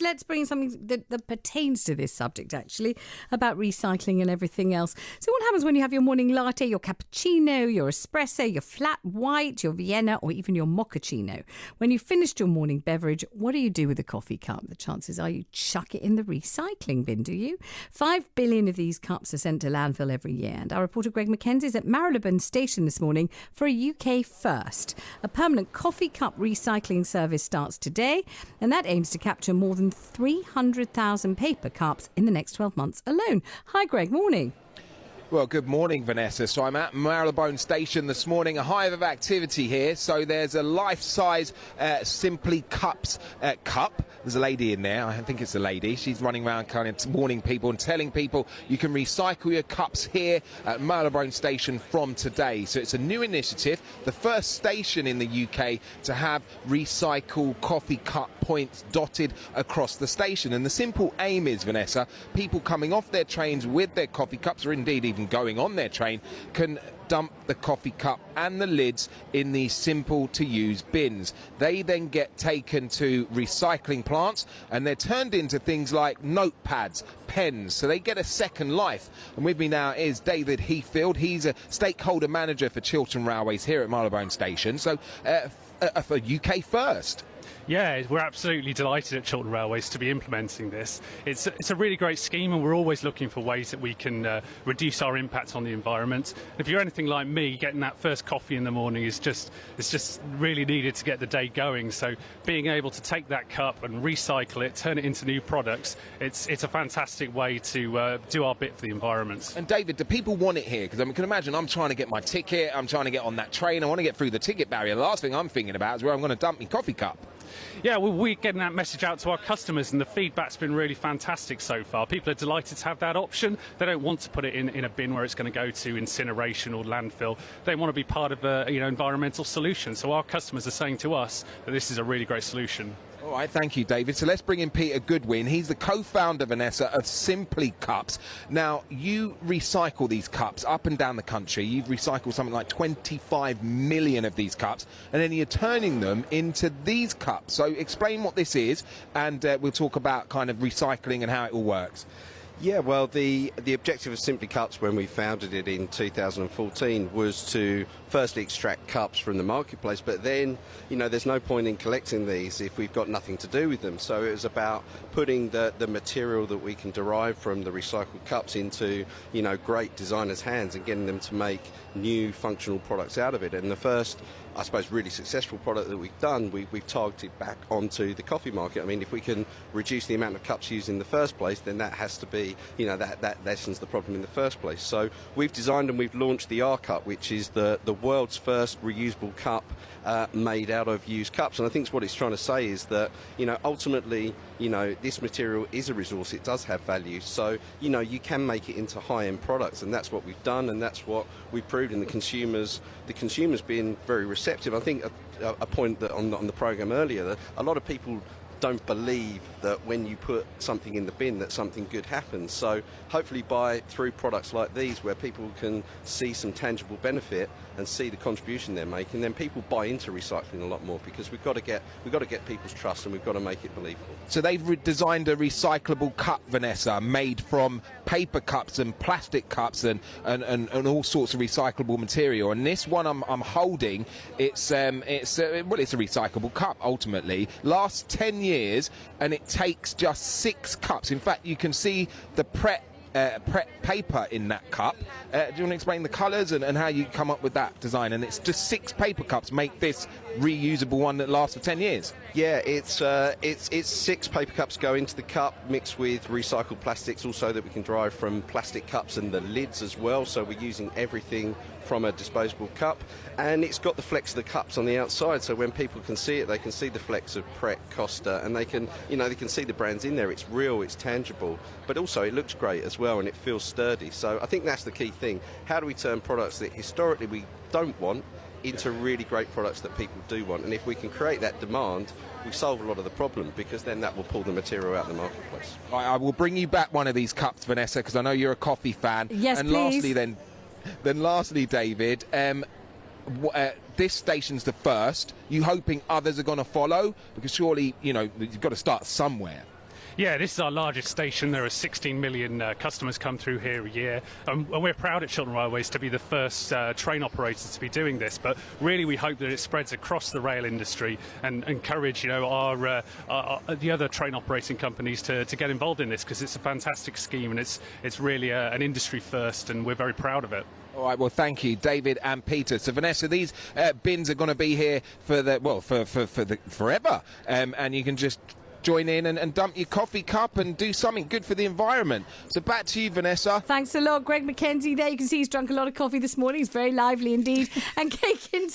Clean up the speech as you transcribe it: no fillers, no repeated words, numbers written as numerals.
let's bring something that pertains to this subject, actually, about recycling and everything else. So what happens when you have your morning latte, your cappuccino, your espresso, your flat white, your Vienna, or even your mochaccino? When you've finished your morning beverage, what do you do with the coffee cup? The chances are you chuck it in the recycling bin, do you? 5 billion of these cups are sent to landfill every year. And our reporter Greg McKenzie is at Marylebone Station this morning for a UK first. A permanent coffee cup recycling service starts today, and that aims to capture more than 300,000 paper cups in the next 12 months alone. Hi, Greg. Morning. Well, good morning, Vanessa. So I'm at Marylebone Station this morning, a hive of activity here. So there's a life-size Simply Cups cup. There's a lady in there. I think it's a lady. She's running around kind of warning people and telling people you can recycle your cups here at Marylebone Station from today. So it's a new initiative, the first station in the UK to have recycle coffee cup points dotted across the station. And the simple aim is, Vanessa, people coming off their trains with their coffee cups, or indeed even going on their train, can dump the coffee cup and the lids in these simple to use bins. They then get taken to recycling plants and they're turned into things like notepads, pens, so they get a second life. And with me now is David Heathfield. He's a stakeholder manager for Chiltern Railways here at Marylebone Station. So for UK first. Yeah, we're absolutely delighted at Chiltern Railways to be implementing this. It's a really great scheme, and we're always looking for ways that we can reduce our impact on the environment. If you're anything like me, getting that first coffee in the morning is just really needed to get the day going. So being able to take that cup and recycle it, turn it into new products, it's a fantastic way to do our bit for the environment. And David, do people want it here? Because I can imagine I'm trying to get my ticket, I'm trying to get on that train, I want to get through the ticket barrier. The last thing I'm thinking about is where I'm going to dump my coffee cup. Yeah, well, we're getting that message out to our customers, and the feedback's been really fantastic so far. People are delighted to have that option. They don't want to put it in a bin where it's going to go to incineration or landfill. They want to be part of a environmental solution. So our customers are saying to us that this is a really great solution. All right, thank you, David. So let's bring in Peter Goodwin. He's the co-founder, Vanessa, of Simply Cups. Now, you recycle these cups up and down the country. You've recycled something like 25 million of these cups, and then you're turning them into these cups. So explain what this is, and we'll talk about kind of recycling and how it all works. Yeah, well, the objective of Simply Cups when we founded it in 2014 was to firstly extract cups from the marketplace, but then, there's no point in collecting these if we've got nothing to do with them. So it was about putting the material that we can derive from the recycled cups into, great designers' hands and getting them to make new functional products out of it. And the first, I suppose, really successful product that we've done, we've targeted back onto the coffee market. I mean, if we can reduce the amount of cups used in the first place, then that has to be, that lessens the problem in the first place. So we've designed and we've launched the R Cup, which is the world's first reusable cup made out of used cups. And I think what it's trying to say is that, ultimately, this material is a resource. It does have value. So, you can make it into high-end products, and that's what we've done, and that's what we've proved. And the consumers being very receptive. I think a point that on the program earlier, that a lot of people don't believe that when you put something in the bin that something good happens. So hopefully through products like these where people can see some tangible benefit and see the contribution they're making, then people buy into recycling a lot more, because we've got to get people's trust, and we've got to make it believable. So they've designed a recyclable cup, Vanessa, made from paper cups and plastic cups and all sorts of recyclable material. And this one I'm holding, it's a recyclable cup ultimately. Lasts 10 years, and it takes just 6 cups. In fact, you can see the prep paper in that cup. Do you want to explain the colours and how you come up with that design? And it's just 6 paper cups make this reusable one that lasts for 10 years. Yeah, it's 6 paper cups go into the cup, mixed with recycled plastics also that we can derive from plastic cups, and the lids as well. So we're using everything from a disposable cup, and it's got the flecks of the cups on the outside, so when people can see it, they can see the flecks of Pret, Costa, and they can see the brands in there. It's real, it's tangible, but also it looks great as well, and it feels sturdy. So I think that's the key thing. How do we turn products that historically we don't want into really great products that people do want? And if we can create that demand, we solve a lot of the problem, because then that will pull the material out of the marketplace. I will bring you back one of these cups, Vanessa, because I know you're a coffee fan. Yes, and please. Lastly, David, this station's the first. You hoping others are going to follow? Because surely, you've got to start somewhere. Yeah, this is our largest station. There are 16 million customers come through here a year. And we're proud at Chiltern Railways to be the first train operators to be doing this. But really, we hope that it spreads across the rail industry and encourage, our the other train operating companies to get involved in this, because it's a fantastic scheme and it's really an industry first, and we're very proud of it. All right, well, thank you, David and Peter. So, Vanessa, these bins are going to be here for forever, and you can just join in and dump your coffee cup and do something good for the environment. So back to you, Vanessa. Thanks a lot, Greg McKenzie. There you can see he's drunk a lot of coffee this morning. He's very lively indeed. And Kate